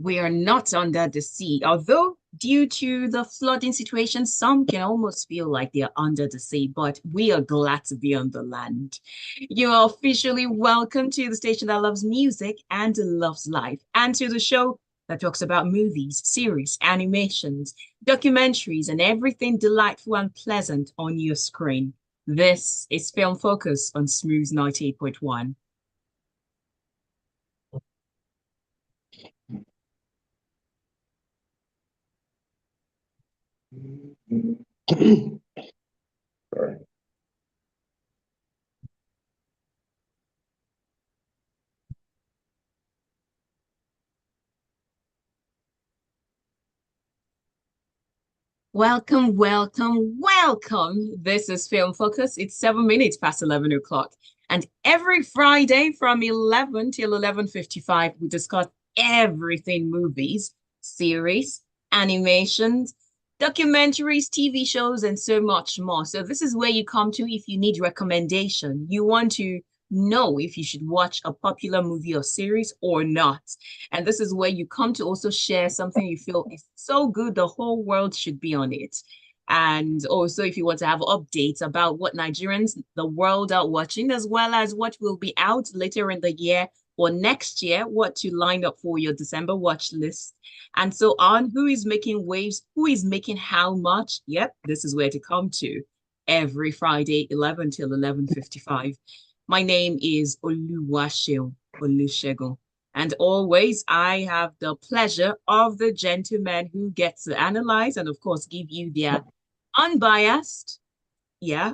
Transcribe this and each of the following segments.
We are not under the sea, although due to the flooding situation, some can almost feel like they're under the sea, but we are glad to be on the land. You are officially welcome to the station that loves music and loves life, and to the show that talks about movies, series, animations, documentaries, and everything delightful and pleasant on your screen. This is Film Focus on Smooth 98.1. Sorry. Welcome, welcome, welcome. This is Film Focus. It's 7 minutes past 11 o'clock. And every Friday from 11 till 11:55, we discuss everything movies, series, animations, documentaries, TV shows, and so much more. So this is where you come to if you need recommendation. You want to know if you should watch a popular movie or series or not. And this is where you come to also share something you feel is so good, the whole world should be on it. And also, if you want to have updates about what Nigerians, the world are watching, as well as what will be out later in the year or next year, what to line up for your December watch list, and so on. Who is making waves? Who is making how much? Yep, this is where to come to every Friday, 11 till 11:55. My name is Ouwaseun Olusegun. And always, I have the pleasure of the gentleman who gets to analyze and, of course, give you their unbiased,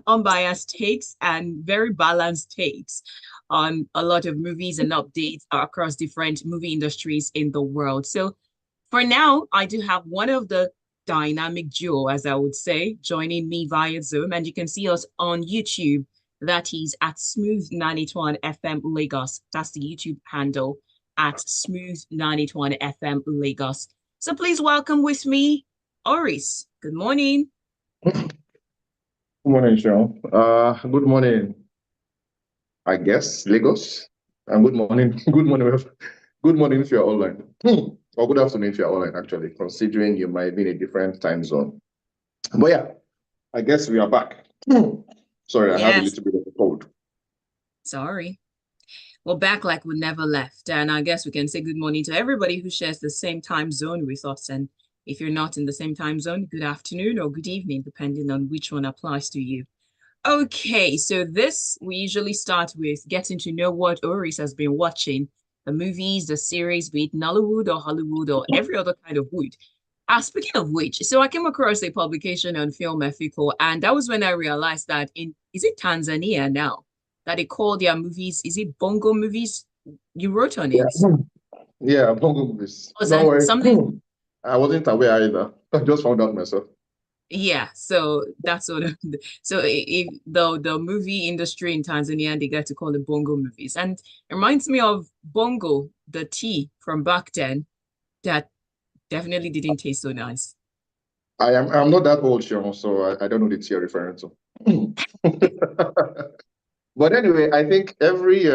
unbiased takes and very balanced takes on a lot of movies and updates across different movie industries in the world. So for now, I do have one of the dynamic duo, as I would say, joining me via Zoom. And you can see us on YouTube. That is at Smooth 91 FM Lagos. That's the YouTube handle at Smooth 91 FM Lagos. So please welcome with me, Oris. Good morning. Good morning, Sean. Good morning, I guess, Lagos. And good morning. Good morning. Good morning if you're online. Or good afternoon if you're online, actually, considering you might be in a different time zone. But yeah, I guess we are back. Sorry, I have a Yes, little bit of a cold. sorry. We're back like we never left. And I guess we can say good morning to everybody who shares the same time zone with us. And if you're not in the same time zone, good afternoon or good evening, depending on which one applies to you. Okay, so this we usually start with getting to know what Oris has been watching, the movies, the series, be it Nollywood or Hollywood or every other kind of wood. Speaking of which, so I came across a publication on Film Ethical, and that was when I realized that in is it Tanzania now that they call their movies, is it Bongo movies? You wrote on it. Yeah, yeah, I'm hungry with this. Was Don't that worry. something? I wasn't aware either. I just found out myself. Yeah, so that's sort of so if the movie industry in Tanzania they get to call it bongo movies, and it reminds me of bongo, the tea from back then that definitely didn't taste so nice. I'm not that old, Sean, so I don't know the tea you're referring to. But anyway, I think every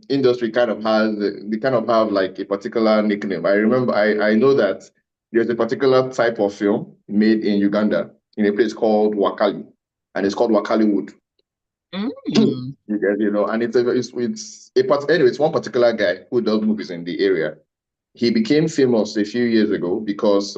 industry kind of has they kind of have like a particular nickname. I know that there's a particular type of film made in Uganda in a place called Wakali, and it's called Wakali Wood. Mm. And it's a part anyway. It's one particular guy who does movies in the area. He became famous a few years ago because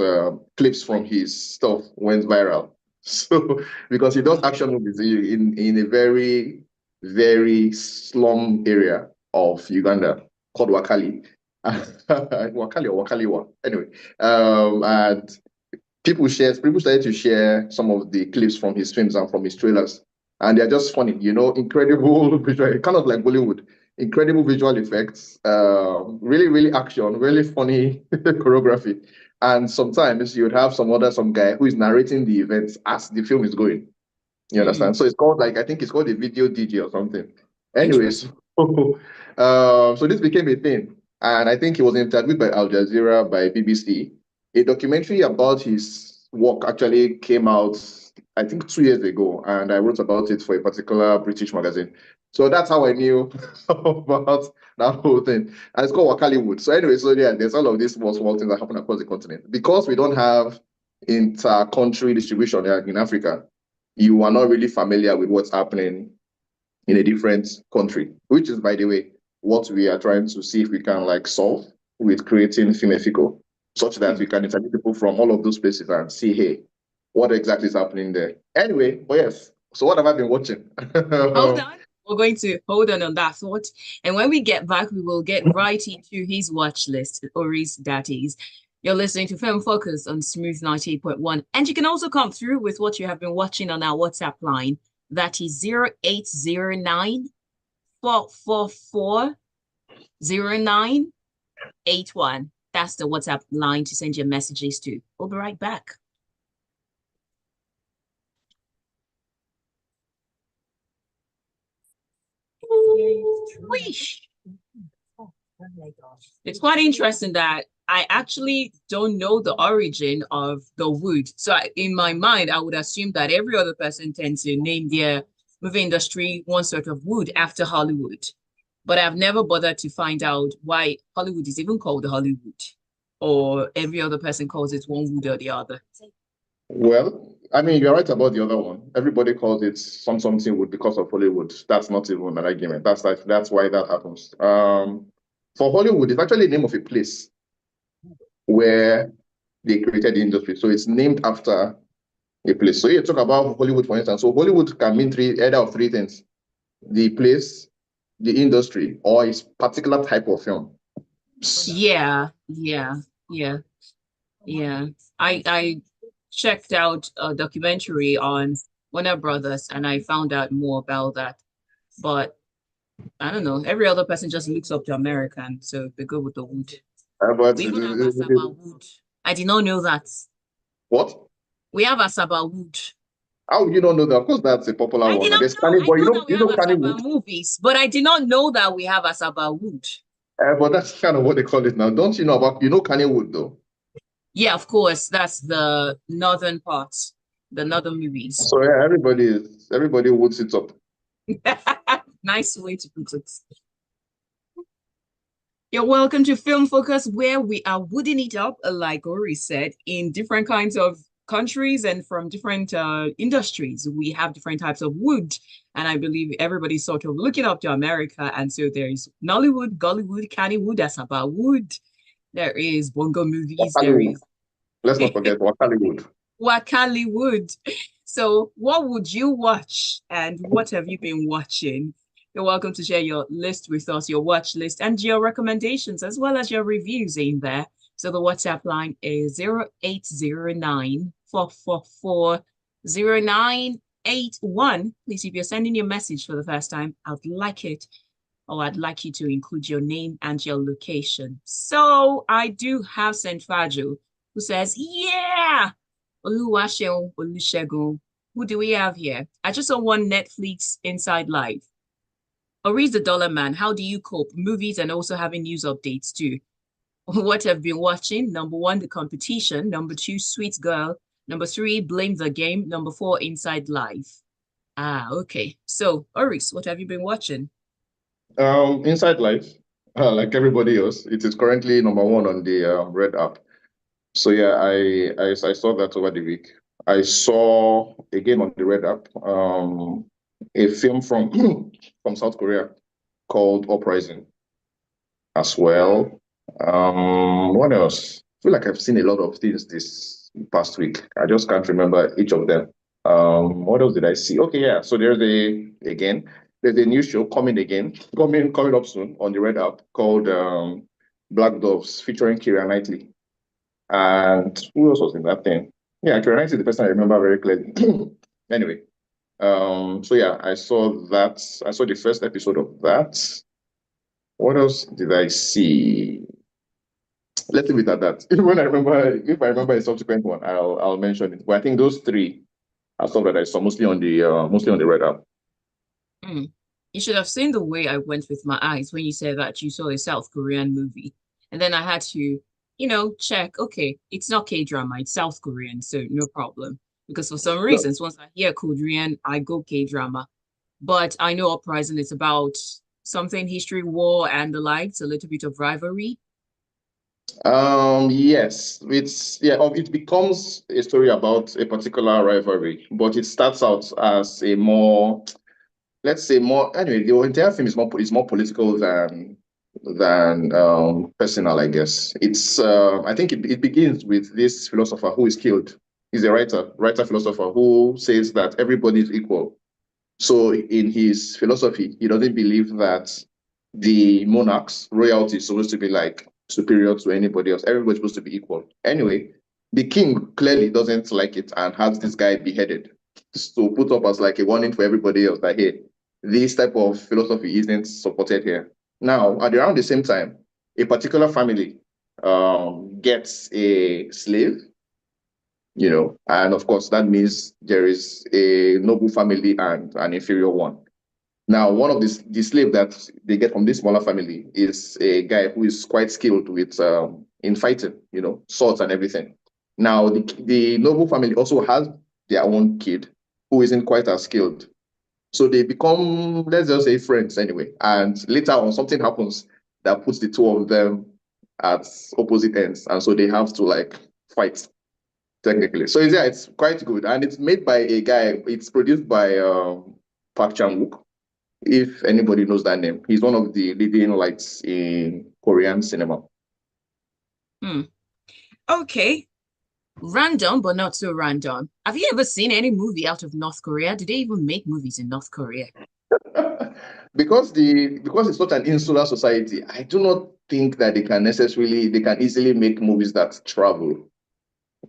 clips from his stuff went viral. So because he does action movies in a very very slum area of Uganda called Wakali. Wakali or Wakaliwa. Anyway, and people started to share some of the clips from his films and from his trailers. And they're just funny, incredible visual, kind of like Bollywood, incredible visual effects, really, really action, really funny choreography. And sometimes you would have some guy who is narrating the events as the film is going. You Mm. understand? So it's called like I think it's called a video DJ or something. Interesting. Anyways, so this became a thing. And I think he was interviewed by Al Jazeera, by BBC. A documentary about his work actually came out, I think, 2 years ago, and I wrote about it for a particular British magazine. So that's how I knew about that whole thing. And it's called Wakaliwood. So anyway, so yeah, there's all of these small things that happen across the continent. Because we don't have inter-country distribution in Africa, you are not really familiar with what's happening in a different country, which is, by the way, what we are trying to see if we can like solve with creating Fimefico, such that we can interview people from all of those places and see, hey, what exactly is happening there. Anyway, but yes. So what have I been watching? Hold on. We're going to hold on that thought. And when we get back, we will get right into his watch list, Oris, that is. You're listening to Film Focus on Smooth 98.1. And you can also come through with what you have been watching on our WhatsApp line. That is 0809 444 0981. That's the WhatsApp line to send your messages to. We'll be right back. It's quite interesting that I actually don't know the origin of the wood. So in my mind, I would assume that every other person tends to name their movie industry one sort of wood after Hollywood. But I've never bothered to find out why Hollywood is even called Hollywood, or every other person calls it one wood or the other. Well, I mean, you're right about the other one. Everybody calls it something wood because of Hollywood. That's not even an argument. That's why that happens. For Hollywood, it's actually the name of a place where they created the industry. So it's named after a place. So you talk about Hollywood, for instance. So Hollywood can mean either of three things: the place, the industry, or its particular type of film. Yeah. I checked out a documentary on Warner Brothers and I found out more about that. But I don't know. Every other person just looks up to American, so they go with the wood. But We even have Asaba wood. I did not know that. What? We have Asaba wood. How you don't know that? Of course, that's a popular one. I There's know that we have Asaba Kannywood movies, but I did not know that we have Asaba wood. But that's kind of what they call it now. Don't you know about Kannywood though? Yeah, of course. That's the northern part, the northern movies. So yeah, everybody woods it up. Nice way to put it. You're welcome to Film Focus, where we are wooding it up, like Ori said, in different kinds of countries and from different industries. We have different types of wood, and I believe everybody's sort of looking up to America. And so there is Nollywood, Gollywood, Kannywood, Asaba wood. There is bongo movies. There is. Let's not forget Wakaliwood. Wakaliwood. So, what would you watch, and what have you been watching? You're welcome to share your list with us, your watch list, and your recommendations, as well as your reviews in there. So the WhatsApp line is 0809 444 0981. Please, if you're sending your message for the first time, I'd like you to include your name and your location. So I do have St. Fajo, who says, yeah, Ouwaseun, Olusegun. Who do we have here? I just saw one Netflix Inside Live. Oris the Dollar Man, how do you cope? Movies and also having news updates too. What have been watching? Number 1, The Competition. Number 2, Sweet Girl. Number 3, Blame the Game. Number 4, Inside Life. Okay. So, Oris, what have you been watching? Inside Life, like everybody else, it is currently number 1 on the Red app. So yeah, I saw that over the week. I saw again on the Red app a film from from South Korea called Uprising as well. What else? I feel like I've seen a lot of things this past week. I just can't remember each of them. What else did I see? Okay, yeah. So there's a new show coming up soon on the Red app called Black Doves featuring Keira Knightley. And who else was in that thing? Yeah, Keira Knightley is the person I remember very clearly. Anyway, so yeah, I saw that. I saw the first episode of that. What else did I see? Let's leave it at that. If I remember a subsequent one, I'll mention it. But I think those three are stuff that I saw mostly on the Red app. You should have seen the way I went with my eyes when you said that you saw a South Korean movie. And then I had to, check, okay, it's not K-drama, it's South Korean, so no problem. Because for some So, reasons, once I hear Korean, I go K-drama. But I know Uprising is about something history, war, and the likes, a little bit of rivalry. yes, it becomes a story about a particular rivalry, but it starts out as a more, let's say more, anyway, the entire film is more political than personal, I guess. I think it begins with this philosopher who is killed. He's a writer philosopher who says that everybody is equal. So in his philosophy, he doesn't believe that the monarchs, royalty is supposed to be like superior to anybody else. Everybody's supposed to be equal. Anyway, the king clearly doesn't like it and has this guy beheaded. So put up as like a warning for everybody else that hey, this type of philosophy isn't supported here. Now, at around the same time, a particular family gets a slave, and of course that means there is a noble family and an inferior one. Now, one of the slave that they get from this smaller family is a guy who is quite skilled with in fighting, swords and everything. Now, the noble family also has their own kid who isn't quite as skilled. So they become, let's just say, friends anyway. And later on, something happens that puts the two of them at opposite ends, and so they have to like fight technically. So yeah, it's quite good, and it's made by a guy. It's produced by Park Chan-wook, if anybody knows that name. He's one of the leading lights in Korean cinema. Hmm. Okay. Random, but not so random. Have you ever seen any movie out of North Korea? Do they even make movies in North Korea? Because it's not an insular society, I do not think that they can easily make movies that travel.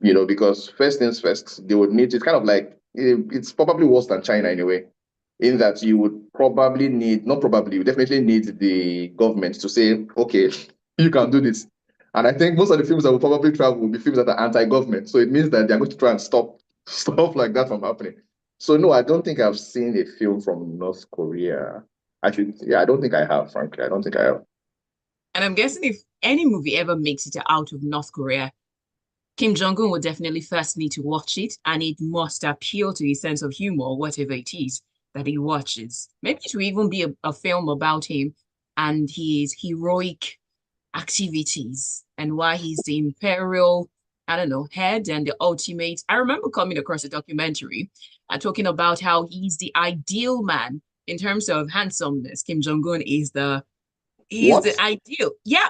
Because first things first, they would need, it's kind of like, it's probably worse than China anyway, in that you would probably need, not probably, you definitely need the government to say, okay, you can do this. And I think most of the films that will probably travel will be films that are anti-government. So it means that they're going to try and stop stuff like that from happening. So no, I don't think I've seen a film from North Korea. I don't think I have, frankly. I don't think I have. And I'm guessing if any movie ever makes it out of North Korea, Kim Jong-un would definitely first need to watch it, and it must appeal to his sense of humor, whatever it is that he watches. Maybe it will even be a film about him and his heroic activities and why he's the imperial, I don't know, head and the ultimate. I remember coming across a documentary talking about how he's the ideal man in terms of handsomeness. Kim Jong-un is What? the ideal. Yeah,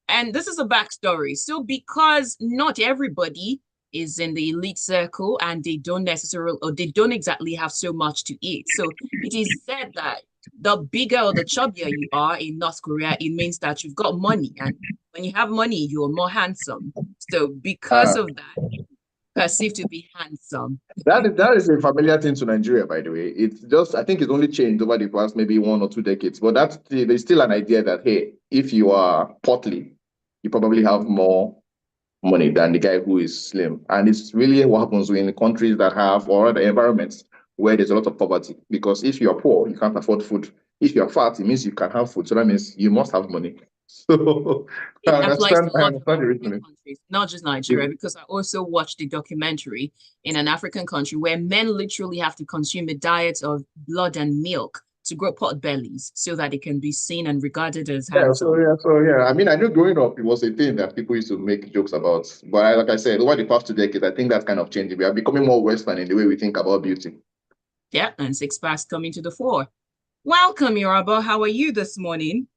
and this is a backstory. So, because not everybody is in the elite circle and they don't necessarily, or they don't exactly have so much to eat. So, it is said that the bigger or the chubbier you are in North Korea, it means that you've got money. And when you have money, you're more handsome. So, because Uh, of that, perceived to be handsome. that is a familiar thing to Nigeria, by the way. It's just, I think it's only changed over the past maybe 1 or 2 decades. But there's still an idea that hey, if you are portly, you probably have more money than the guy who is slim. And it's really what happens in countries that have or other environments where there's a lot of poverty. Because if you're poor, you can't afford food. If you're fat, it means you can have food. So that means you must have money. So It applies to I a lot of understand the African reasoning. countries, not just If, Nigeria, because I also watched a documentary in an African country where men literally have to consume a diet of blood and milk to grow pot bellies so that they can be seen and regarded as handsome. I mean, I know growing up it was a thing that people used to make jokes about. But like I said, over the past 2 decades, I think that's kind of changing. We are becoming more Western in the way we think about beauty. Yeah, and six packs coming to the fore. Welcome, Irabor. How are you this morning?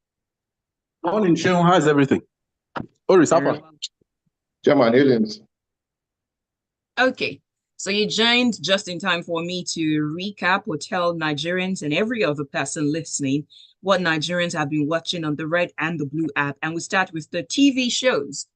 Morning, Sean. How's everything? Oris, how Very far? well. German aliens. Okay, so you joined just in time for me to recap or tell Nigerians and every other person listening what Nigerians have been watching on the Red and the Blue app. And we start with the TV shows.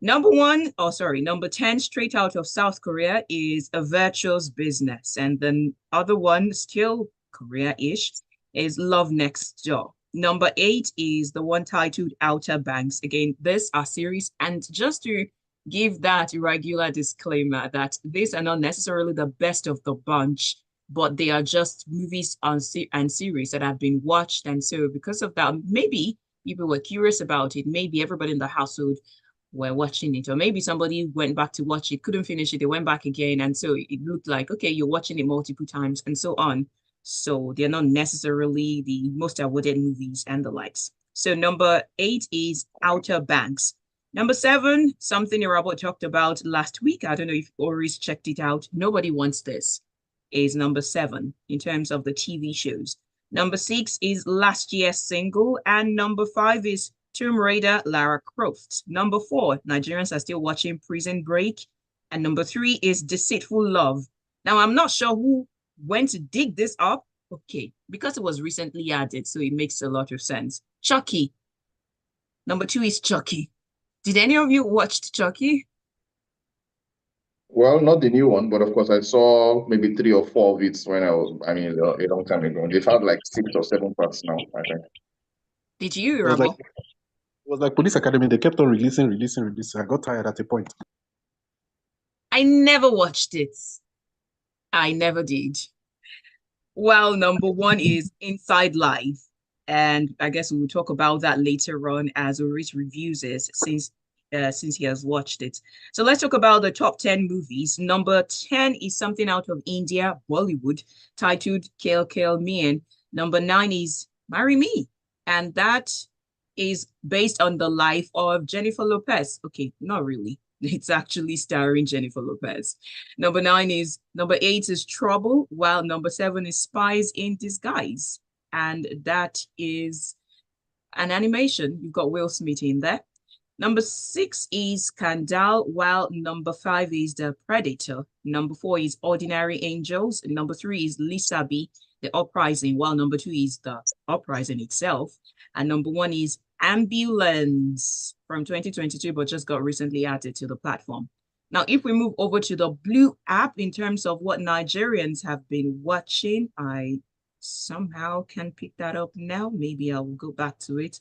Number 10, straight out of South Korea, is A Virtuous Business. And the other one, still Korea-ish, is Love Next Door. Number 8 is the one titled Outer Banks. Again, this are series. And just to give that irregular disclaimer that these are not necessarily the best of the bunch. but they are just movies and series that have been watched. And so because of that, maybe people were curious about it. Maybe everybody in the household were watching it, or maybe somebody went back to watch it, couldn't finish it, they went back again. And so it looked like, okay, you're watching it multiple times and so on. So they're not necessarily the most awarded movies and the likes. So number 8 is Outer Banks. Number 7, something Irabor talked about last week. I don't know if Oris checked it out. Nobody Wants This is number 7 in terms of the TV shows. Number 6 is last year's single. And number 5 is Tomb Raider, Lara Croft. Number 4, Nigerians are still watching Prison Break. And number 3 is Deceitful Love. Now, I'm not sure who went to dig this up. Okay, because it was recently added, so it makes a lot of sense. Chucky. Number 2 is Chucky. Did any of you watch Chucky? Well, not the new one, but of course I saw maybe 3 or 4 of it when a long time ago. They've had like 6 or 7 parts now, I think. Did you, It was Irabor? like Police Academy. They kept on releasing. I got tired at a point. I never watched it. I never did. Well, number 1 is Inside Life. And I guess we will talk about that later on as Oris reviews it since he has watched it. So let's talk about the top 10 movies. Number 10 is something out of India, Bollywood, titled Kill Kill Me. And number 9 is Marry Me. And that is based on the life of Jennifer Lopez. Okay, not really. It's actually starring Jennifer Lopez. Number 8 is Trouble, while number 7 is Spies in Disguise. And that is an animation. You've got Will Smith in there. Number 6 is Scandal, while number 5 is The Predator. Number 4 is Ordinary Angels. Number 3 is Lisa B, The Uprising, while number 2 is The Uprising itself. And number 1 is Ambulance from 2022, but just got recently added to the platform. Now, if we move over to the Blue app in terms of what Nigerians have been watching, I somehow can pick that up now. Maybe I'll go back to it.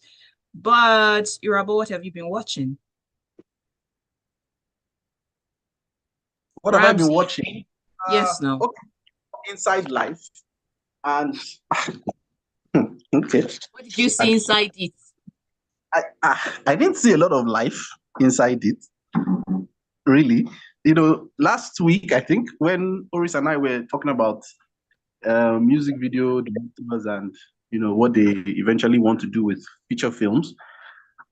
But Irabor, what have you been watching? What have I been watching? Yes, no. Okay. Inside Life. And okay. What did you see inside it? I didn't see a lot of life inside it, really. Last week, I think, when Oris and I were talking about music video directors and, what they eventually want to do with feature films,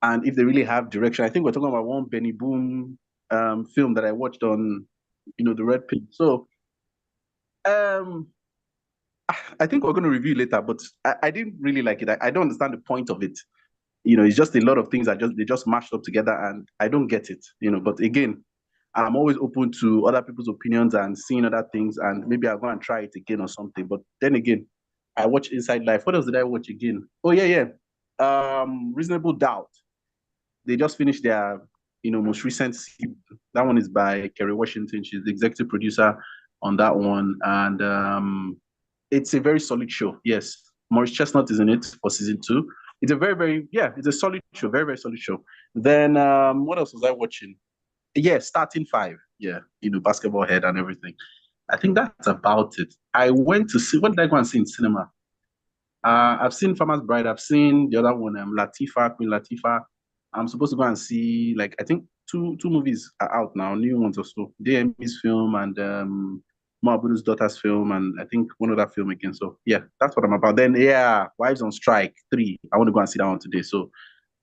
and if they really have direction. I think we're talking about one Benny Boom film that I watched on, the Red Pill. So, I think we're going to review later, but I didn't really like it. I don't understand the point of it. It's just a lot of things they just mashed up together, and I don't get it. But again, I'm always open to other people's opinions and seeing other things, and maybe I'll go and try it again or something. But then again, I watched Inside Life. What else did I watch again? Oh yeah. Reasonable Doubt. They just finished their most recent season. That one is by Kerry Washington. She's the executive producer on that one, and it's a very solid show. Yes, Maurice Chestnut is in it for season 2. It's a very, it's a solid show, very, very solid show. Then what else was I watching? Yeah, Starting 5. Yeah, basketball head and everything. I think that's about it. I went to see, what did I go and see in cinema? I've seen Farmer's Bride. I've seen the other one, Queen Latifah. I'm supposed to go and see, I think two movies are out now, new ones or so. DM's film and Mo Abudu's daughter's film, and I think one other film again. So yeah, that's what I'm about. Then Wives on Strike 3. I want to go and see that one today. So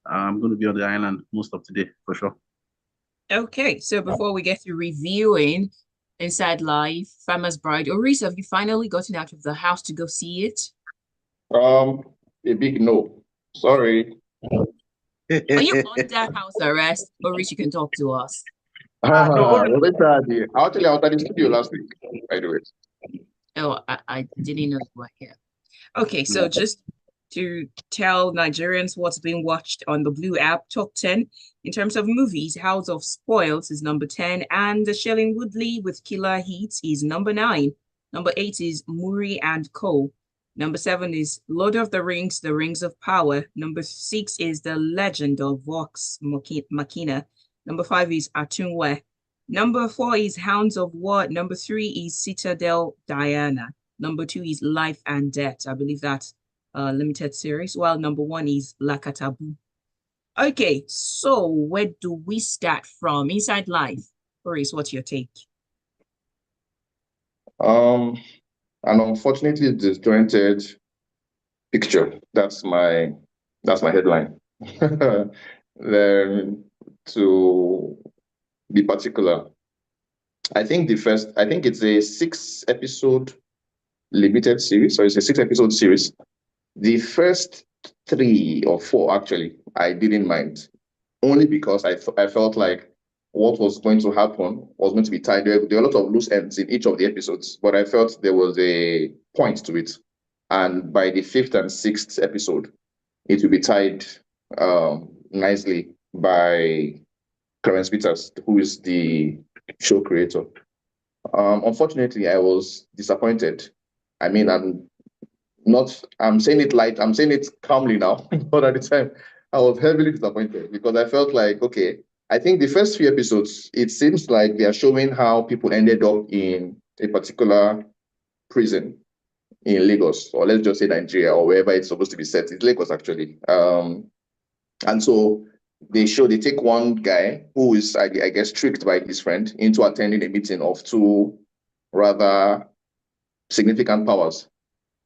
I'm going to be on the island most of today for sure. Okay, so before we get to reviewing Inside Life, Farmer's Bride, Oris, have you finally gotten out of the house to go see it? A big no. Sorry. Are you under house arrest? Oris, you can talk to us. No, actually, I was at the studio last week, by the way. Oh, I didn't know you were here. Okay, so just to tell Nigerians what's being watched on the Blue app, top 10 in terms of movies, House of Spoils is number 10, and Shailene Woodley with Killer Heat is number 9. Number 8 is Muri and Co. Number 7 is Lord of the Rings, The Rings of Power. Number 6 is The Legend of Vox Machina. Number 5 is Atunwe. Number 4 is Hounds of War. Number 3 is Citadel Diana. Number 2 is Life and Death. I believe that's limited series. While number 1 is Lakatabu. Okay, so where do we start from? Inside Life. Oris, what's your take? An unfortunately disjointed picture. That's my headline. To be particular, I think it's a 6-episode limited series, so it's a 6-episode series. The first 3 or 4, actually, I didn't mind, only because I felt like what was going to happen was going to be tied. There were a lot of loose ends in each of the episodes, but I felt there was a point to it. And by the 5th and 6th episode, it will be tied nicely by Clarence Peters, who is the show creator. Unfortunately, I was disappointed. I mean, I'm saying it calmly now, but at the time, I was heavily disappointed because I felt like, okay, I think the first few episodes, it seems like they are showing how people ended up in a particular prison in Lagos, or let's just say Nigeria, or wherever it's supposed to be set. It's Lagos, actually. And so they take one guy who is, I guess, tricked by his friend into attending a meeting of 2 rather significant powers.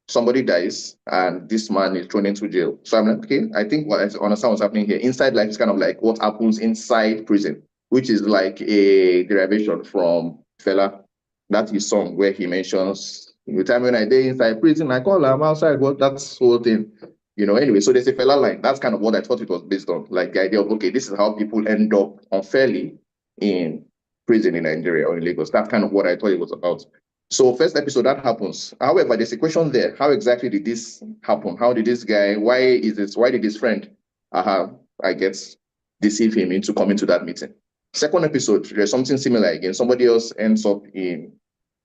Somebody dies, and this man is thrown into jail. So I'm like, okay, I think what I understand what's happening here. Inside Life is kind of like what happens inside prison, which is like a derivation from Fela. That's his song where he mentions, the time when I day inside prison, I call him outside. What that's whole thing, Anyway, so there's a Fela line. That's kind of what I thought it was based on, like the idea of, okay, this is how people end up unfairly in prison in Nigeria or in Lagos. That's kind of what I thought it was about. So first episode, that happens. However, there's a question there. How exactly did this happen? How did this guy, why did his friend, I guess, deceive him into coming to that meeting? Second episode, there's something similar again. Somebody else ends up in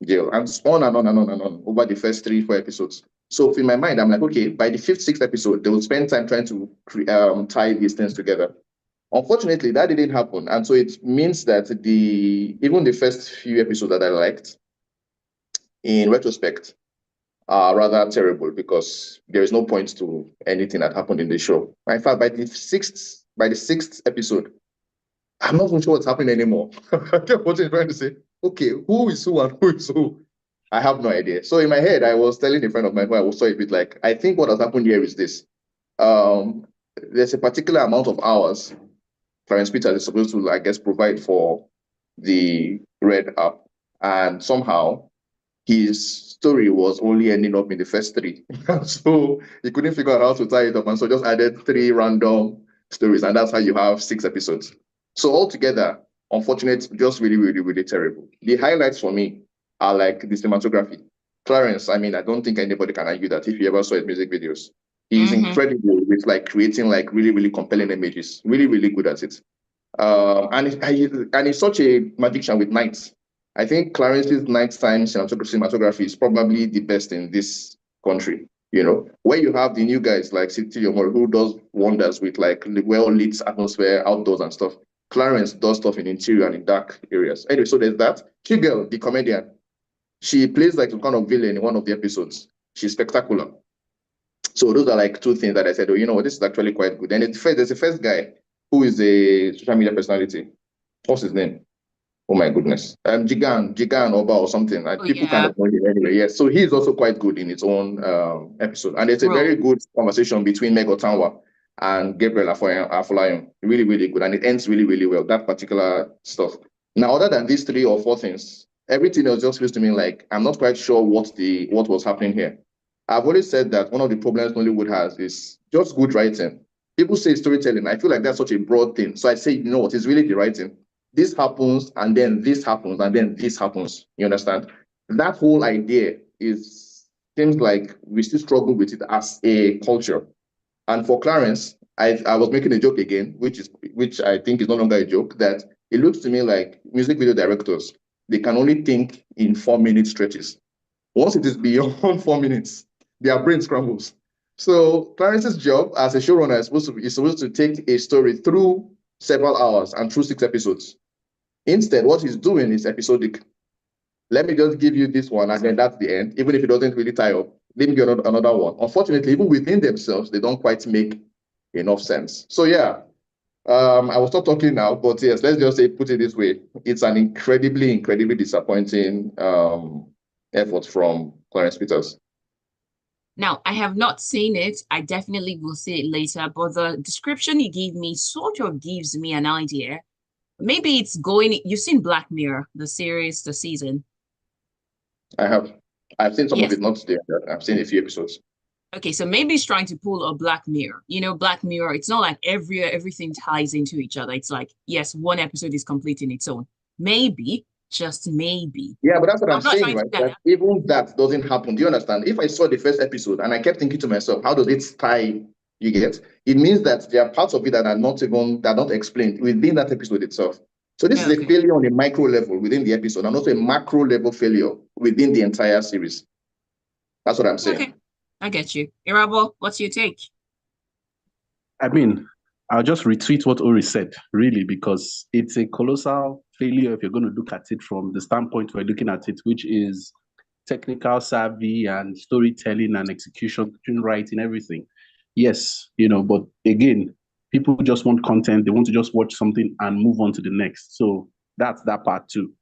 jail, and on and on and on and on over the first 3-4 episodes. So in my mind, I'm like, okay, by the 5th, 6th episode, they will spend time trying to tie these things together. Unfortunately, that didn't happen. And so it means that even the first few episodes that I liked, in retrospect, are rather terrible because there is no point to anything that happened in the show. In fact, by the sixth episode, I'm not even sure what's happening anymore. I kept watching, trying to say, okay, who is who and who is who? I have no idea. So in my head, I was telling a friend of mine who I saw a bit like, I think what has happened here is this. There's a particular amount of hours Clarence Peters is supposed to, I guess, provide for the Red app. And somehow his story was only ending up in the first 3. So he couldn't figure out how to tie it up. And so just added 3 random stories. And that's how you have 6 episodes. So altogether, unfortunate, just really, really, really terrible. The highlights for me are like the cinematography. Clarence, I mean, I don't think anybody can argue that if you ever saw his music videos. He's incredible with like creating like really, really compelling images. Really, really good at it. And he's such a magician with nights. I think Clarence's nighttime cinematography is probably the best in this country. Where you have the new guys like City Omar, who does wonders with like well-lit atmosphere, outdoors and stuff. Clarence does stuff in interior and in dark areas. Anyway, so there's that. Chigel, the comedian, she plays like some kind of villain in one of the episodes. She's spectacular. So those are like 2 things that I said, oh, this is actually quite good. And there's a first guy who is a social media personality. What's his name? Oh my goodness. Jigan Oba or something. Like people kind of know him anyway. Yes. So he's also quite good in its own episode. And it's a very good conversation between Meg Otanwa and Gabriel Afolayan. Really, really good. And it ends really, really well, that particular stuff. Now, other than these 3 or 4 things, everything else just feels to me like I'm not quite sure what was happening here. I've always said that one of the problems Nollywood has is just good writing. People say storytelling. I feel like that's such a broad thing. So I say, you know what, it's really the writing. This happens, and then this happens, and then this happens. You understand? That whole idea seems like we still struggle with it as a culture. And for Clarence, I was making a joke again, which I think is no longer a joke, that it looks to me like music video directors, they can only think in 4-minute stretches. Once it is beyond 4 minutes, their brain scrambles. So Clarence's job as a showrunner is supposed to take a story through several hours and through 6 episodes. Instead, what he's doing is episodic. let me just give you this one, and then that's the end, even if it doesn't really tie up. Let me get another one. Unfortunately, even within themselves, they don't quite make enough sense. So yeah, I will stop talking now, but yes, let's just say, put it this way, it's an incredibly, incredibly disappointing effort from Clarence Peters. Now, I have not seen it. I definitely will see it later, but the description you gave me sort of gives me an idea. Maybe it's going, you've seen Black Mirror, the series, the season. I have. I've seen some of Yes. it, not today. I've seen a few episodes. Okay, so maybe it's trying to pull a Black Mirror. You know, Black Mirror, it's not like everything ties into each other. It's like, yes, one episode is complete in its own. Maybe, just maybe. Yeah, but that's what I'm not saying, trying to right? do That that. even that doesn't happen. Do you understand? If I saw the first episode and I kept thinking to myself, how does it tie? You get? It means that there are parts of it that are not explained within that episode itself. So this is a Okay. failure on a micro level within the episode, and also a macro level failure within the entire series. That's what I'm saying. Okay, I get you. Irabor, what's your take? I mean, I'll just retweet what Ori said, really, because it's a colossal failure if you're going to look at it from the standpoint we're looking at it, which is technical savvy and storytelling and execution, writing, everything. Yes, but again, people just want content. They want to just watch something and move on to the next. So that's that part too.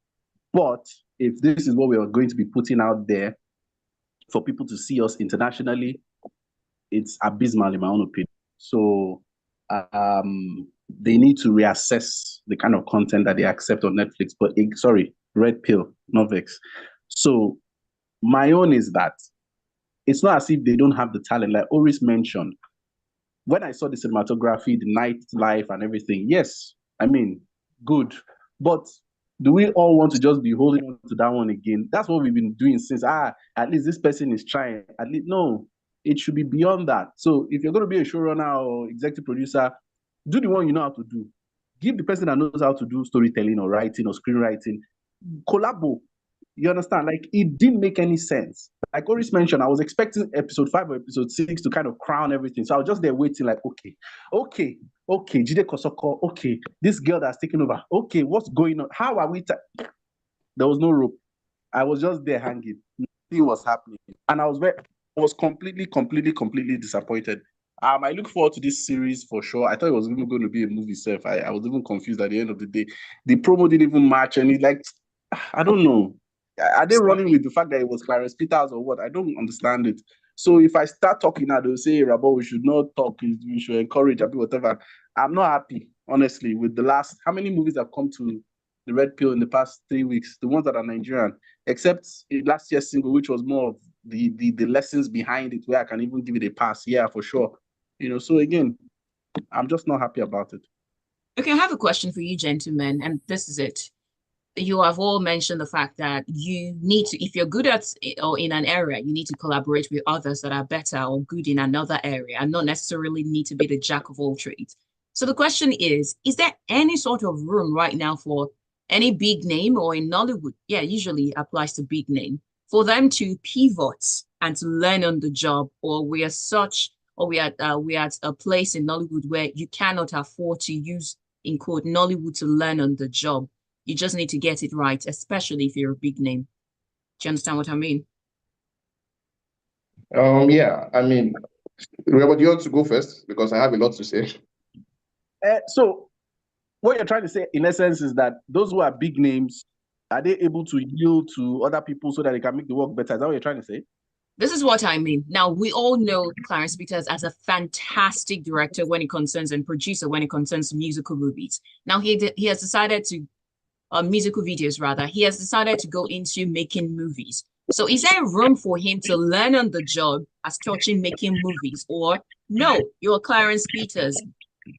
But if this is what we are going to be putting out there for people to see us internationally, it's abysmal in my own opinion. So they need to reassess the kind of content that they accept on Netflix. But sorry, Red Pill, not Vex. So my own is that it's not as if they don't have the talent. Like Oris mentioned, when I saw the cinematography, the nightlife and everything, yes, I mean, good. But do we all want to just be holding on to that one again? That's what we've been doing since, at least this person is trying. At least, no, it should be beyond that. So if you're going to be a showrunner or executive producer, do the one you know how to do. Give the person that knows how to do storytelling or writing or screenwriting, collabo. You understand? Like, it didn't make any sense. Like Oris mentioned, I was expecting episode 5 or episode 6 to kind of crown everything. So I was just there waiting, like, okay, Jide Kosoko, okay, this girl that's taking over, okay, what's going on? How are we? There was no rope. I was just there hanging. Nothing was happening. And I was completely disappointed. I look forward to this series for sure. I thought it was even going to be a movie itself. I was even confused at the end of the day. The promo didn't even match, and it, like, I don't know. Are they running with the fact that it was Clarence Peters or what? I don't understand it. So if I start talking now, they'll say, Rabo, we should not talk. We should encourage, whatever. I'm not happy, honestly, with the last, how many movies have come to the Red Pill in the past 3 weeks? The ones that are Nigerian, except last year's single, which was more of the lessons behind it, where I can even give it a pass. Yeah, for sure. So again, I'm just not happy about it. Okay, I have a question for you, gentlemen, and this is it. You have all mentioned the fact that you need to, if you're good at or in an area, you need to collaborate with others that are better or good in another area and not necessarily need to be the jack of all trades. So the question is there any sort of room right now for any big name, or in Nollywood? Yeah, usually applies to big name, for them to pivot and to learn on the job, or we are at a place in Nollywood where you cannot afford to use, in quote, Nollywood to learn on the job. You just need to get it right, especially if you're a big name. Do you understand what I mean? Yeah, I mean, Robert, you want to go first because I have a lot to say. So what you're trying to say, in essence, is that those who are big names, are they able to yield to other people so that they can make the work better? Is that what you're trying to say? This is what I mean. Now, we all know Clarence Peters as a fantastic director when it concerns, and producer when it concerns musical movies. Now, he has decided to, musical videos rather, he has decided to go into making movies. So is there room for him to learn on the job as touching making movies? Or no, you're Clarence Peters.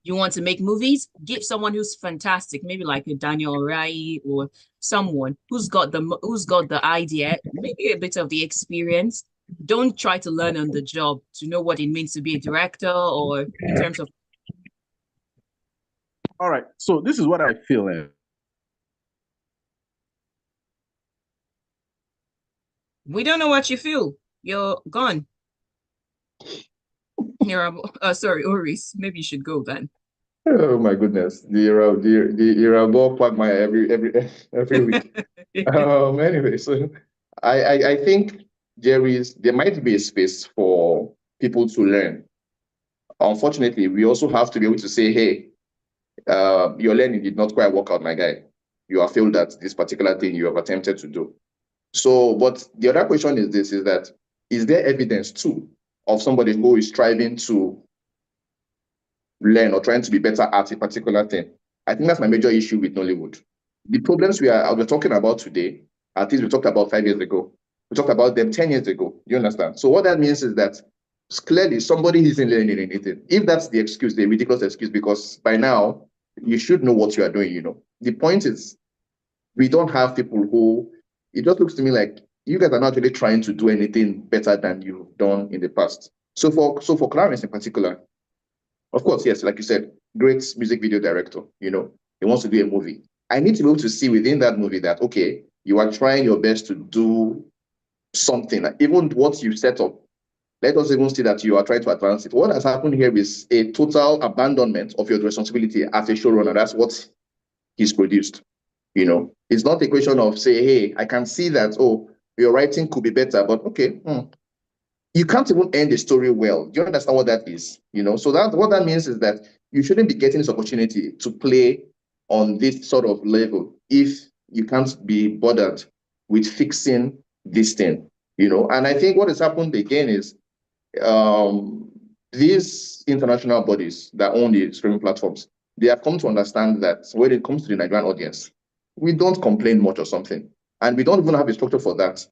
You want to make movies? Give someone who's fantastic, maybe like a Daniel Rai, or someone who's got the idea, maybe a bit of the experience. Don't try to learn on the job to know what it means to be a director, or in terms of. All right. So this is what I feel. We don't know what you feel. You're gone. Sorry, Oris. Maybe you should go then. Oh my goodness, the Irabor quagmire every week. Anyway, so I think there might be a space for people to learn. Unfortunately, we also have to be able to say, hey, your learning did not quite work out, my guy. You have failed at this particular thing you have attempted to do. So, but the other question is this, is that, is there evidence too of somebody who is striving to learn or trying to be better at a particular thing? I think that's my major issue with Nollywood. The problems we're talking about today are things we talked about 5 years ago. We talked about them 10 years ago. You understand? So what that means is that clearly somebody isn't learning anything. If that's the excuse, the ridiculous excuse, because by now you should know what you are doing, you know. The point is, we don't have people who, it just looks to me like you guys are not really trying to do anything better than you've done in the past. So for Clarence in particular, of course, yes, like you said, great music video director, you know, he wants to do a movie. I need to be able to see within that movie that, okay, you are trying your best to do something, even what you set up. Let us even see that you are trying to advance it. What has happened here is a total abandonment of your responsibility as a showrunner. That's what he's produced. You know, it's not a question of say, hey, I can see that, oh, your writing could be better, but okay, you can't even end the story well. Do you understand what that is? You know, so that what that means is that you shouldn't be getting this opportunity to play on this sort of level if you can't be bothered with fixing this thing. You know, and I think what has happened again is these international bodies that own the streaming platforms, they have come to understand that when it comes to the Nigerian audience, we don't complain much or something, and we don't even have a structure for that.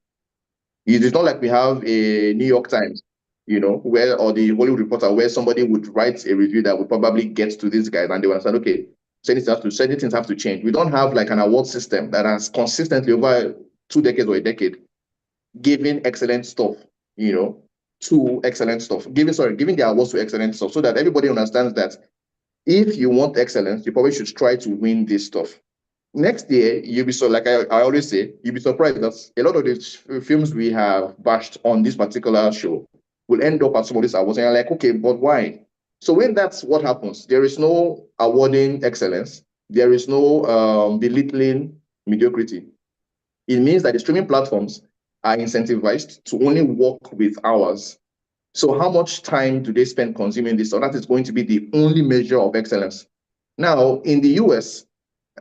It is not like we have a New York Times, you know, where, or the Hollywood Reporter, where somebody would write a review that would probably get to these guys and they will understand, okay, certain things have to change. We don't have like an award system that has consistently over 2 decades or a decade giving excellent stuff, you know, to excellent stuff, giving the awards to excellent stuff, so that everybody understands that if you want excellence, you probably should try to win this stuff. Next year, you'll be so, like I always say, you'll be surprised that a lot of the films we have bashed on this particular show will end up at some of these awards, and you're like, okay, but why? So when that's what happens, there is no awarding excellence, there is no belittling mediocrity. It means that the streaming platforms are incentivized to only work with hours. So how much time do they spend consuming this? So that is going to be the only measure of excellence. Now, in the US,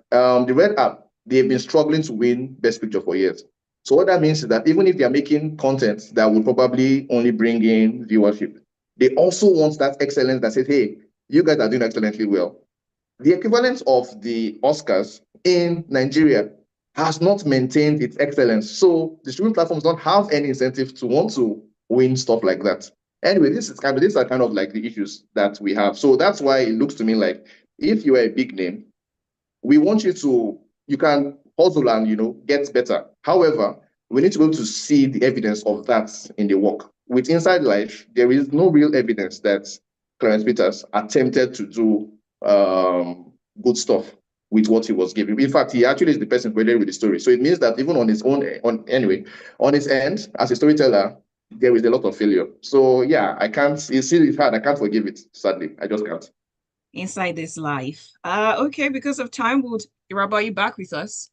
the Red app, they've been struggling to win Best Picture for years. So what that means is that even if they're making content that will probably only bring in viewership, they also want that excellence that says, hey, you guys are doing excellently well. The equivalent of the Oscars in Nigeria has not maintained its excellence. So the streaming platforms don't have any incentive to want to win stuff like that. Anyway, these are kind of like the issues that we have. So that's why it looks to me like if you are a big name, we want you can hustle and, you know, get better. However, we need to be able to see the evidence of that in the work. With Inside Life, there is no real evidence that Clarence Peters attempted to do good stuff with what he was given. In fact, he actually is the person credited with the story. So it means that even on his own, on his end, as a storyteller, there is a lot of failure. So yeah, I can't, it's hard. I can't forgive it, sadly. I just can't. Inside this life. Okay, because of time, would Irabor, you back with us?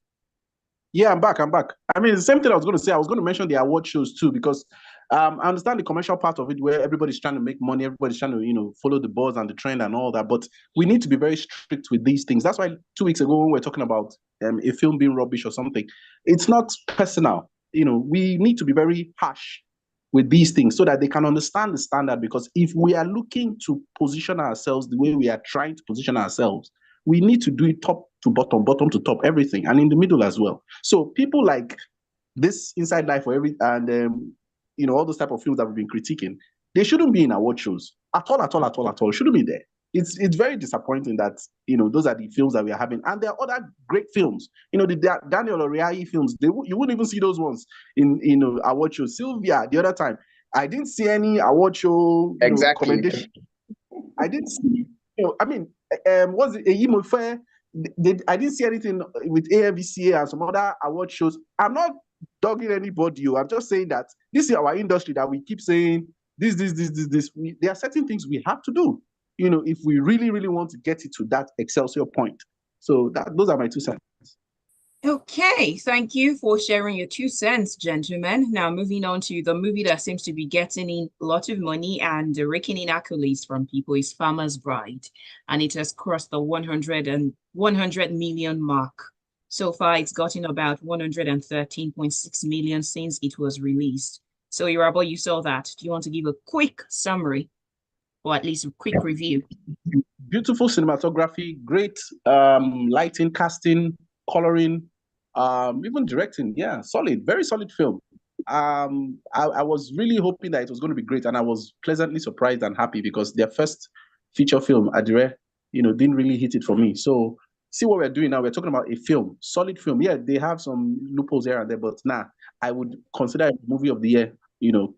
Yeah, I'm back. I mean, the same thing I was going to say. I was going to mention the award shows too, because I understand the commercial part of it, where everybody's trying to make money, everybody's trying to, you know, follow the buzz and the trend and all that. But we need to be very strict with these things. That's why 2 weeks ago when we were talking about a film being rubbish or something, it's not personal. You know, we need to be very harsh with these things so that they can understand the standard. Because if we are looking to position ourselves the way we are trying to position ourselves, we need to do it top to bottom, bottom to top, everything, and in the middle as well. So people like this Inside Life for every and you know, all those type of films that we've been critiquing, they shouldn't be in award shows at all, at all, at all, at all. Shouldn't be there. It's very disappointing that, you know, those are the films that we are having, and there are other great films. You know, the Daniel Oriahi films. You wouldn't even see those ones in award shows. Sylvia, the other time, I didn't see any award show Exactly. commendation. I didn't see. You know, I mean, was it a Yimo Fair? I didn't see anything with AMVCA and some other award shows. I'm not dogging anybody. I'm just saying that this is our industry that we keep saying this. There are certain things we have to do, you know, if we really, really want to get it to that Excelsior point. So those are my 2 cents. Okay, thank you for sharing your 2 cents, gentlemen. Now, moving on to the movie that seems to be getting in a lot of money and raking in accolades from people is Farmer's Bride, and it has crossed the 100 million mark. So far, it's gotten about 113.6 million since it was released. So, Irabor, you saw that. Do you want to give a quick summary or at least a quick review? Beautiful cinematography, great lighting, casting, coloring, even directing. Yeah, solid, very solid film. I was really hoping that it was going to be great, and I was pleasantly surprised and happy because their first feature film, Adire, didn't really hit it for me. So see what we're doing now. We're talking about a film, solid film. Yeah, they have some loopholes here and there, but I would consider it movie of the year.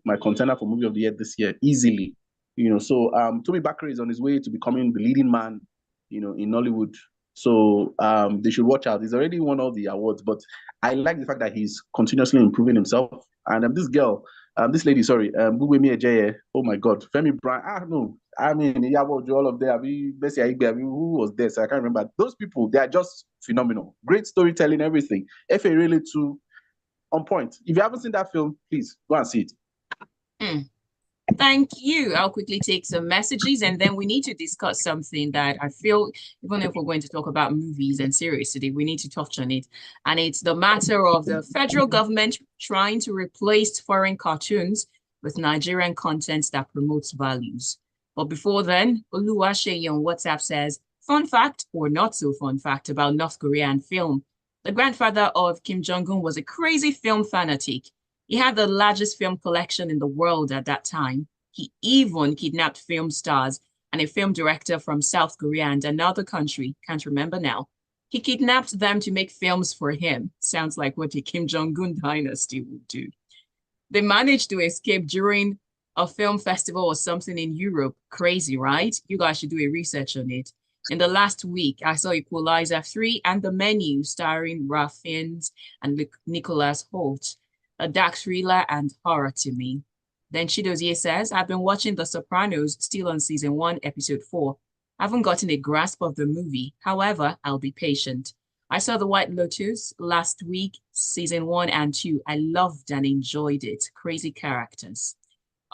My contender for movie of the year this year easily. So Toby Bakary is on his way to becoming the leading man, in Nollywood. So they should watch out. He's already won all the awards, but I like the fact that he's continuously improving himself. And this lady, sorry, Buwemi Ejeye, oh my God, Femi Brown, I don't know. I mean, Iyabo Ojo, all of them, Bessie Aigbe, who was there? So I can't remember. Those people, they are just phenomenal. Great storytelling, everything. F.A. really too on point. If you haven't seen that film, please go and see it. Thank you. I'll quickly take some messages and then we need to discuss something that I feel, even if we're going to talk about movies and series today, we need to touch on it. And it's the matter of the federal government trying to replace foreign cartoons with Nigerian content that promotes values. But before then, Ouwaseun on WhatsApp says, fun fact or not so fun fact about North Korean film. The grandfather of Kim Jong-un was a crazy film fanatic. He had the largest film collection in the world at that time. He even kidnapped film stars and a film director from South Korea and another country, can't remember now. He kidnapped them to make films for him. Sounds like what the Kim Jong-un dynasty would do. They managed to escape during a film festival or something in Europe. Crazy, right? You guys should do a research on it. In the last week, I saw Equalizer 3 and The Menu starring Ralph Fiennes and Nicholas Hoult. A dark thriller and horror to me. Then Chidozie says, I've been watching The Sopranos, still on season 1, episode 4. I haven't gotten a grasp of the movie. However, I'll be patient. I saw The White Lotus last week, season 1 and 2. I loved and enjoyed it. Crazy characters.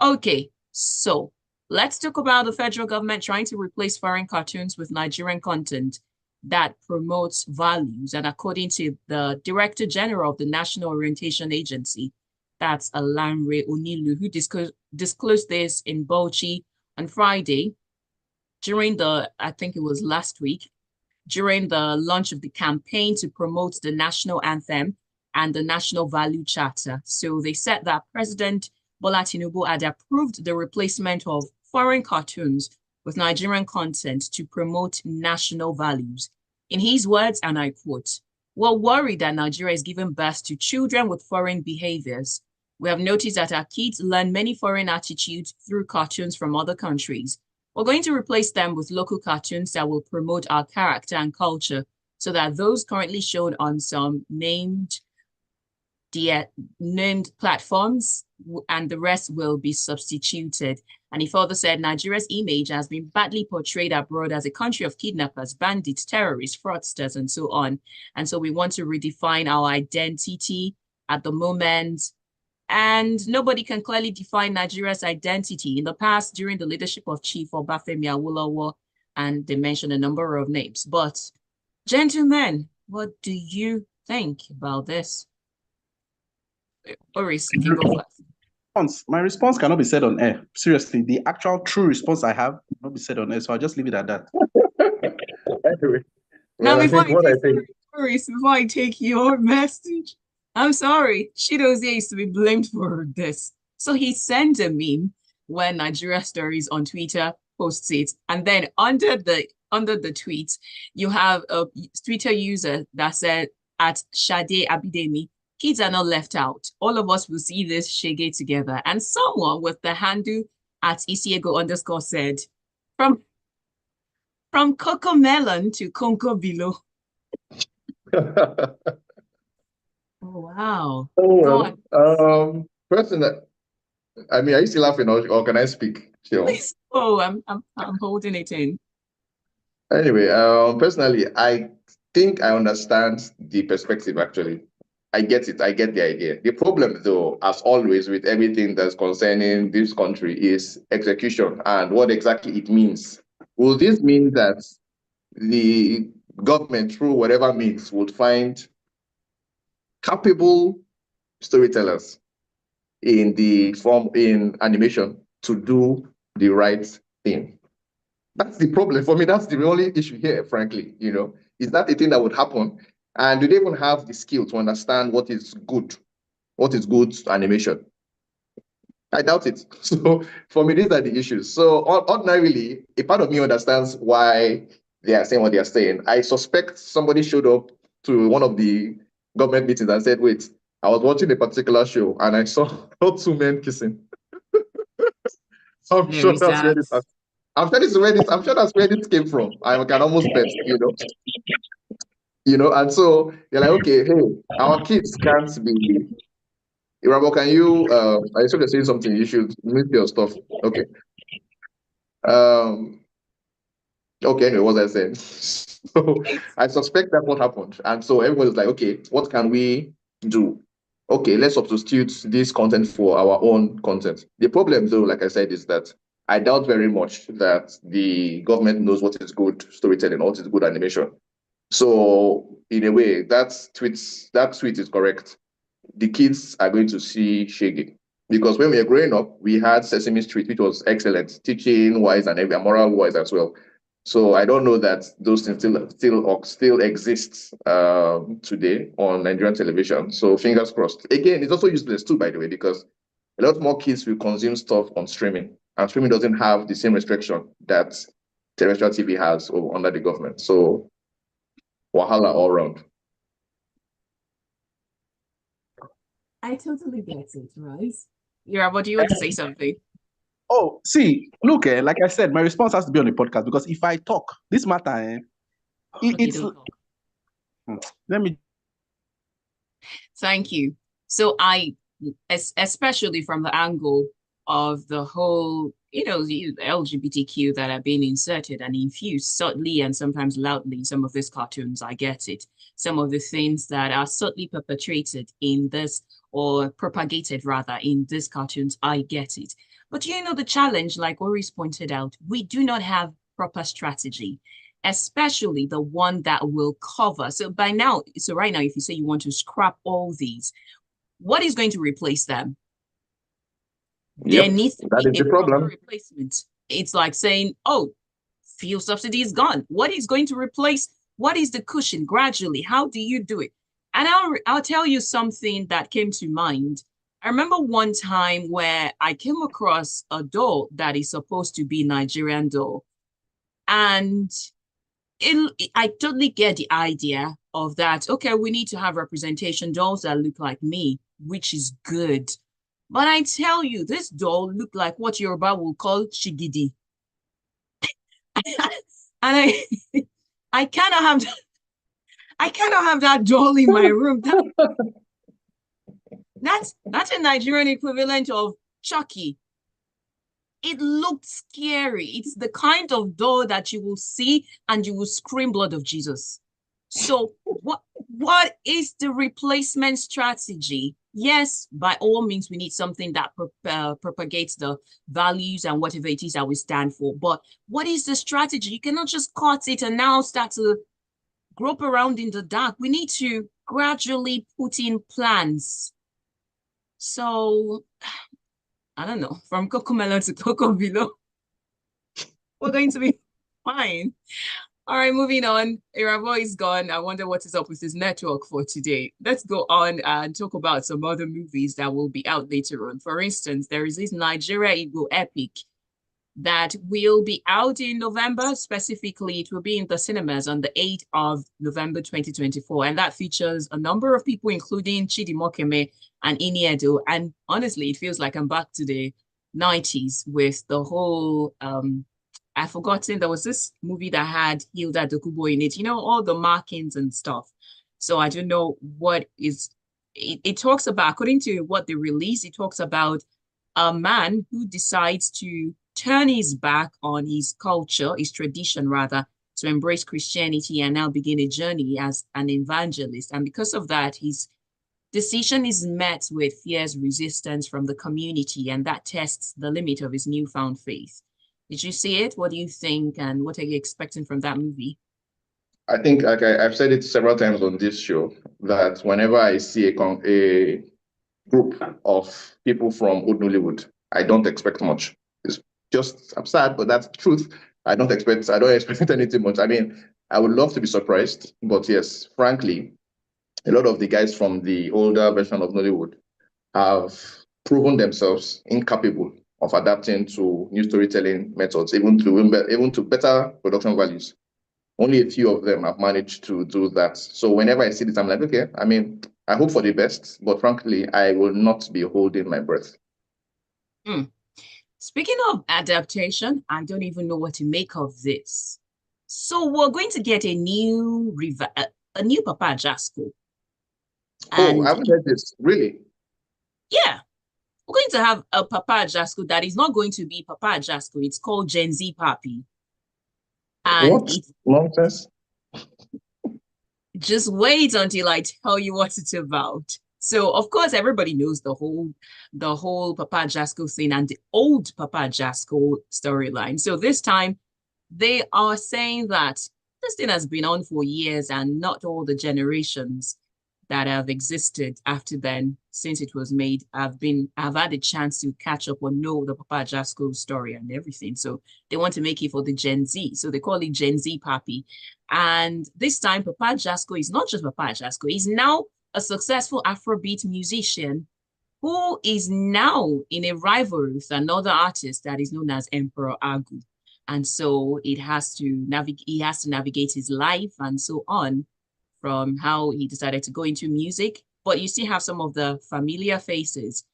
Okay, so let's talk about the federal government trying to replace foreign cartoons with Nigerian content that promotes values. And according to the Director General of the National Orientation Agency, that's Alanre Onilu, who disclosed this in Bauchi on Friday during I think it was last week, during the launch of the campaign to promote the national anthem and the National Value Charter. So they said that President Bola Tinubu had approved the replacement of foreign cartoons with Nigerian content to promote national values. In his words, and I quote, we're worried that Nigeria is giving birth to children with foreign behaviors. We have noticed that our kids learn many foreign attitudes through cartoons from other countries. We're going to replace them with local cartoons that will promote our character and culture so that those currently shown on some named platforms and the rest will be substituted. And he further said Nigeria's image has been badly portrayed abroad as a country of kidnappers, bandits, terrorists, fraudsters, and so on. And so we want to redefine our identity at the moment. And nobody can clearly define Nigeria's identity. In the past, during the leadership of Chief Obafemi Awolowo, and they mentioned a number of names. But gentlemen, what do you think about this? Oris, you can go first. My response cannot be said on air. Seriously, the actual true response I have cannot be said on air, so I'll just leave it at that. Anyway, now, before I take your message, I'm sorry, Chidozie is to be blamed for this. So he sent a meme when Nigeria Stories on Twitter posts it, and then under the tweet, you have a Twitter user that said at Shade Abidemi, kids are not left out. All of us will see this shege together. And someone with the handle at Isiego_ said, from Coco Melon to Conco Below. Oh, wow. Oh, person I mean, are you still laughing or can I speak? Sure. Oh, I'm holding it in. Anyway, personally, think I understand the perspective, actually. I get it. I get the idea. The problem, though, as always, with everything that's concerning this country is execution and what exactly it means. Will this mean that the government, through whatever means, would find capable storytellers in the form in animation to do the right thing? That's the problem for me. That's the only issue here, frankly. Is that a thing that would happen? And do they even have the skill to understand what is good animation? I doubt it. So for me, these are the issues. So ordinarily, a part of me understands why they are saying what they are saying. I suspect somebody showed up to one of the government meetings and said, wait, I was watching a particular show and I saw two men kissing. I'm There sure is that's where that. this I'm sure that's where this came from. I can almost bet, and so they're like, okay, hey, our kids can't be. Irabor, can you? I saw you're saying something. You should mute your stuff. Okay. Um. Okay. Anyway, what was I saying? So I suspect that's what happened, and so everybody's like, okay, what can we do? Okay, let's substitute this content for our own content. The problem, though, like I said, is that I doubt very much that the government knows what is good storytelling, what is good animation. So in a way, that tweet is correct. The kids are going to see Shege. Because when we were growing up, we had Sesame Street, which was excellent, teaching wise and moral wise as well. So I don't know that those things still exist today on Nigerian television. So fingers crossed. Again, it's also useless too, by the way, because a lot more kids will consume stuff on streaming, and streaming doesn't have the same restriction that terrestrial TV has under the government. So wahala all round. I totally get it, right? Irabor, do you want to say something? Oh, see, look, like I said, my response has to be on the podcast because if I talk this matter, it's. Let me. Thank you. So especially from the angle of the whole, the LGBTQ that are being inserted and infused subtly and sometimes loudly in some of these cartoons, I get it. Some of the things that are subtly perpetrated in this or propagated rather in these cartoons, I get it. But the challenge, like Oris pointed out, we do not have proper strategy, especially the one that will cover. So right now, if you say you want to scrap all these, what is going to replace them? There needs to be a proper replacement. It's like saying, oh, fuel subsidy is gone. What is going to replace? What is the cushion gradually? How do you do it? And I'll tell you something that came to mind. I remember one time where I came across a doll that is supposed to be Nigerian doll. And I totally get the idea of that. Okay, we need to have representation dolls that look like me, which is good. But I tell you, this doll looked like what Yoruba will call shigidi. And I cannot have that doll in my room. That's a Nigerian equivalent of Chucky. It looked scary. It's the kind of doll that you will see and you will scream blood of Jesus. So what is the replacement strategy? Yes, by all means, we need something that propagates the values and whatever it is that we stand for. But what is the strategy? You cannot just cut it and now start to grope around in the dark. We need to gradually put in plans. So, I don't know, from Cocomelon to Coco Below, we're going to be fine. All right, moving on. Irabor is gone. I wonder what is up with his network for today. Let's go on and talk about some other movies that will be out later on. For instance, there is this Nigeria Igbo epic that will be out in November. Specifically, it will be in the cinemas on the 8th of November 2024. And that features a number of people, including Chidi Mokeme and Iniedo. And honestly, it feels like I'm back to the 90s with the whole I've forgotten, there was this movie that had Hilda Dokubo in it, all the markings and stuff. So I don't know what is, it talks about, according to what they released, it talks about a man who decides to turn his back on his culture, his tradition rather, to embrace Christianity and now begin a journey as an evangelist. And because of that, his decision is met with fierce resistance from the community, and that tests the limit of his newfound faith. Did you see it? What do you think? And what are you expecting from that movie? I think, like I've said it several times on this show, that whenever I see a group of people from old Nollywood, I don't expect much. It's just, I'm sad, but that's the truth. I don't expect anything much. I mean, I would love to be surprised, but yes, frankly, a lot of the guys from the older version of Nollywood have proven themselves incapable of adapting to new storytelling methods, even to better production values. Only a few of them have managed to do that. So whenever I see this, I'm like, okay, I mean, I hope for the best, but frankly, I will not be holding my breath. Speaking of adaptation, I don't even know what to make of this. So we're going to get a new Papa Jasco. Oh, I haven't heard this. Really? Yeah. We're going to have a Papa Jasco that is not going to be Papa Jasco. It's called Gen Z Papi. And what nonsense? Just wait until I tell you what it's about. So, of course, everybody knows the whole Papa Jasco thing and the old Papa Jasco storyline. So this time, they are saying that this thing has been on for years, and not all the generations that have existed after then, since it was made, have had a chance to catch up or know the Papa Jasco story and everything. So they want to make it for the Gen Z. So they call it Gen Z Papi. And this time, Papa Jasco is not just Papa Jasco. He's now a successful Afrobeat musician who is now in a rivalry with another artist that is known as Emperor Agu. And so he has to navigate his life and so on, from how he decided to go into music. But you still have some of the familiar faces.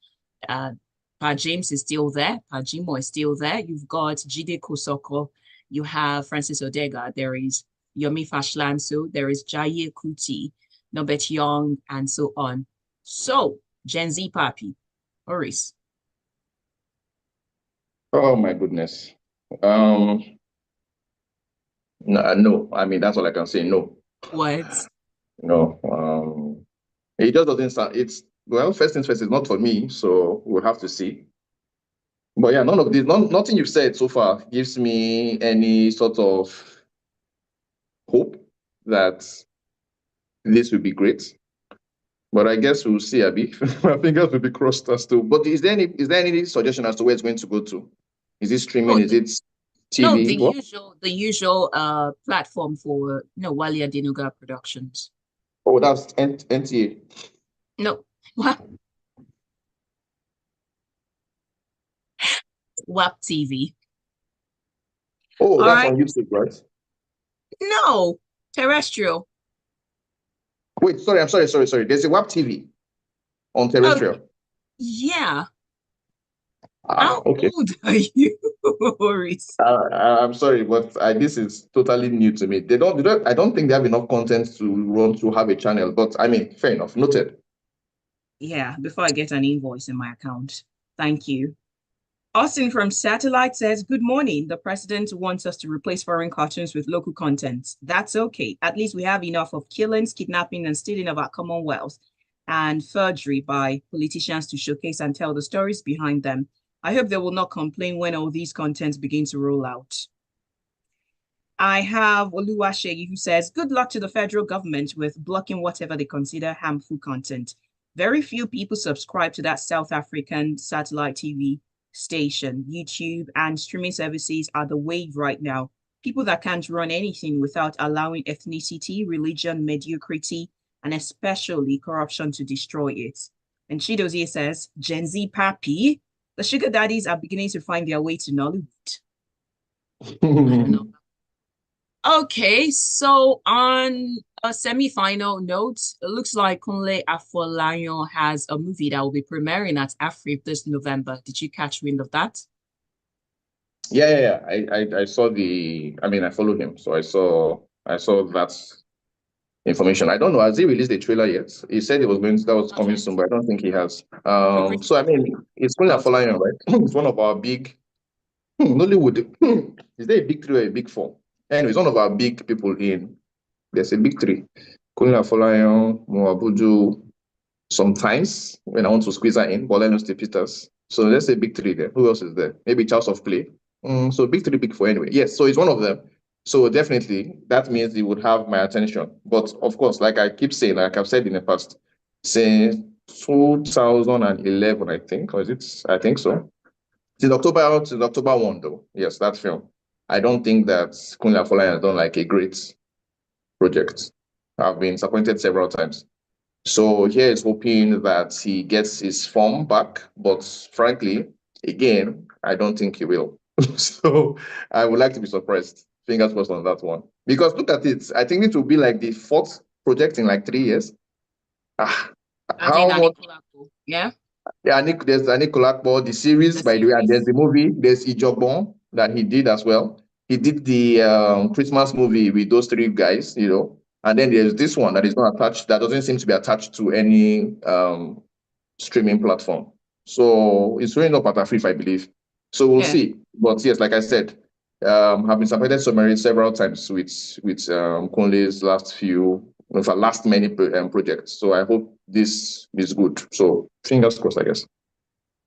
Pa James is still there. Pa Jimo is still there. You've got Jide Kosoko. You have Francis Odega. There is Yomi Fashlanso. There is Jaye Kuti, Nobet Young, and so on. So, Gen Z Papi, Oris. Oh my goodness. No, I mean, that's all I can say. No. What? No. It just doesn't sound. Well, first things first, it's not for me, so we'll have to see. But yeah, nothing you've said so far gives me any sort of hope that this will be great. But I guess we'll see, Abby. My fingers will be crossed as to. But is there any suggestion as to where it's going to go to? Is it streaming? Is it TV? No, the usual platform for Wale Adenuga Productions. Oh, that's NTA. No. What? WAP TV. Oh, that's on YouTube, right? No, terrestrial. Wait, sorry, I'm sorry. There's a WAP TV on terrestrial. Yeah. How okay. old are you, Boris? I'm sorry, but this is totally new to me. I don't think they have enough content to have a channel. But I mean, fair enough. Noted. Yeah, before I get an invoice in my account. Thank you. Austin from Satellite says, good morning. The president wants us to replace foreign cartoons with local content. That's okay. At least we have enough of killings, kidnapping, and stealing of our commonwealth and forgery by politicians to showcase and tell the stories behind them. I hope they will not complain when all these contents begin to roll out. I have Oluwaseyi who says, good luck to the federal government with blocking whatever they consider harmful content. Very few people subscribe to that South African satellite TV station. YouTube and streaming services are the wave right now. People that can't run anything without allowing ethnicity, religion, mediocrity, and especially corruption to destroy it. And Chidozie says, Gen Z Papi, the sugar daddies are beginning to find their way to Nollywood. I don't know. Okay, so on a semi-final note, it looks like Kunle Afolayan has a movie that will be premiering at AFRIP this November. Did you catch wind of that? Yeah. I saw I followed him, so I saw that information. I don't know, has he released a trailer yet? He said that was coming soon, but I don't think he has. So I mean, it's Kunle Afolayan, right? It's one of our big Nollywood. Is there a big three or a big four? Anyways, one of our big people in, there's a big three. Kunle Afolayan, Mo Abuju, sometimes when I want to squeeze her in, Bola Peters. So let's say big three there. Who else is there? Maybe Charles of Play. So big three, big four anyway. Yes, so it's one of them. So definitely that means it would have my attention. But of course, like I keep saying, like I've said in the past, since 2011, I think, or is it? I think so. Since October 1, though. Yes, that film. I don't think that Kunle Afolayan has done like a great project. I've been disappointed several times. So here is hoping that he gets his form back, but frankly, again, I don't think he will. So I would like to be surprised. Fingers crossed on that one. Because look at it, I think it will be like the fourth project in like 3 years. Ah, As in how much? yeah. Yeah, there's Anik Olakpo, the series, The by the way, and series. there's the movie, there's Ijobon that he did as well. He did the Christmas movie with those three guys, and then there's this one that is not attached, that doesn't seem to be attached to any streaming platform. So it's showing up at Afrif, I believe. So we'll see. But yes, like I said, have been disappointed several times with Kunle's last many projects. So I hope this is good. So fingers crossed, I guess.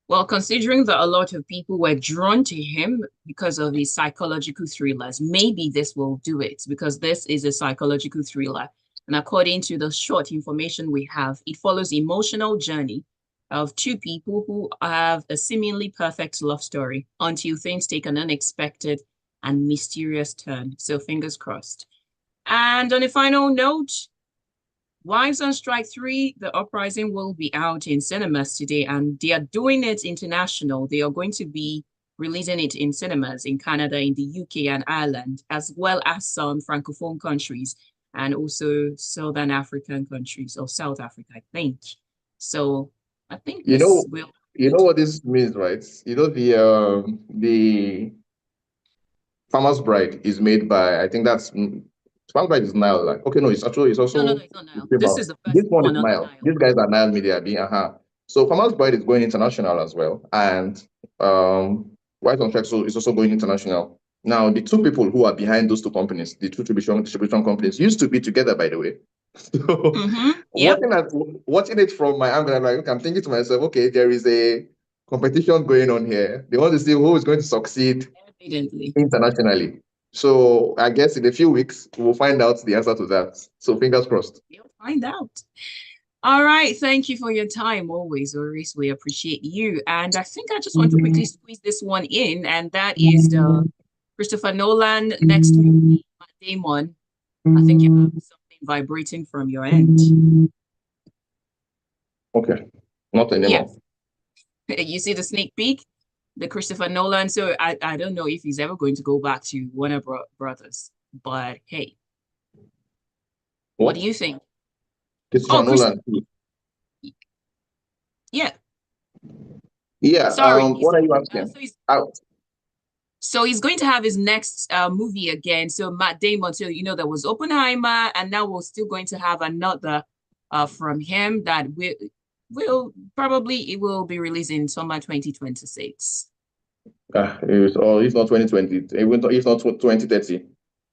Well, considering that a lot of people were drawn to him because of his psychological thrillers, maybe this will do it because this is a psychological thriller. And according to the short information we have, it follows the emotional journey of two people who have a seemingly perfect love story until things take an unexpected and mysterious turn. So fingers crossed. And on a final note, Wives on Strike 3, The Uprising will be out in cinemas today, and they are doing it international. They are going to be releasing it in cinemas in Canada, in the UK and Ireland, as well as some Francophone countries and also Southern African countries, or South Africa, I think. So I think You this know, will... you know what this means, right? You know, the Farmer's Bride is made by, I think that's Farmer's Bride is Nile. Like, okay, no, it's also No, it's it's not Nile. This is the this first one is one on Nile. Nile. These guys are Nile Media being So Farmer's Bride is going international as well, and White on Track is also going international. Now, the two people who are behind those two companies, the two distribution companies, used to be together, by the way. So Yep. watching it from my angle, I'm thinking to myself, okay, there is a competition going on here. They want to see who is going to succeed Evidently. internationally. So I guess in a few weeks, we'll find out the answer to that. So fingers crossed. You'll find out. All right. Thank you for your time always, Oris. We appreciate you. And I think I just want to quickly squeeze this one in, and that is the Christopher Nolan next movie, Matt Damon. I think you have something vibrating from your end. Okay. Not anymore. Yes. You see the sneak peek? The Christopher Nolan. So I don't know if he's ever going to go back to Warner Brothers. But hey, what do you think? Christopher Nolan. Yeah. Yeah. Sorry. What are you asking? So he's going to have his next movie again. So Matt Damon, so there was Oppenheimer, and now we're still going to have another from him that will probably it will be released in summer 2026. It's not 2020, it's not 2030.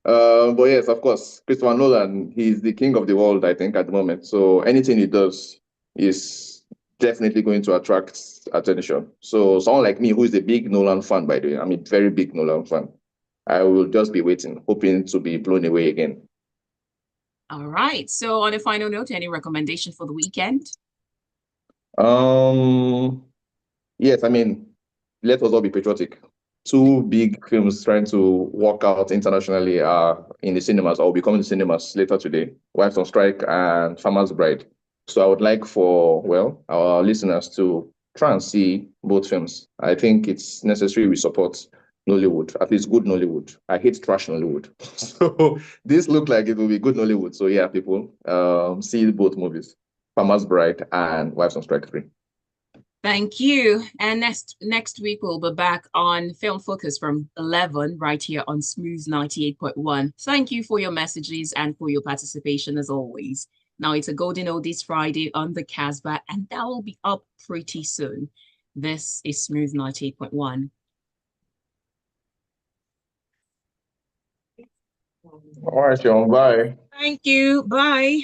But yes, of course, Christopher Nolan, he's the king of the world, I think, at the moment. So anything he does is definitely going to attract attention. So someone like me, who is a big Nolan fan, by the way, I'm a very big Nolan fan. I will just be waiting, hoping to be blown away again. All right. So on a final note, any recommendation for the weekend? Yes, I mean, let us all be patriotic. Two big films trying to work out internationally are in the cinemas or will be coming to cinemas later today. Wives on Strike and Farmer's Bride. So I would like for, our listeners to try and see both films. I think it's necessary we support Nollywood, at least good Nollywood. I hate trash Nollywood. So this looked like it will be good Nollywood. So yeah, people, see both movies, Farmer's Bride and Wives on Strike 3. Thank you. And next week we'll be back on Film Focus from 11 right here on Smooth 98.1. Thank you for your messages and for your participation as always. Now it's a Golden Oldies Friday on the Casbah, and that will be up pretty soon. This is Smooth 98.1. All right, Sean. Bye. Thank you. Bye.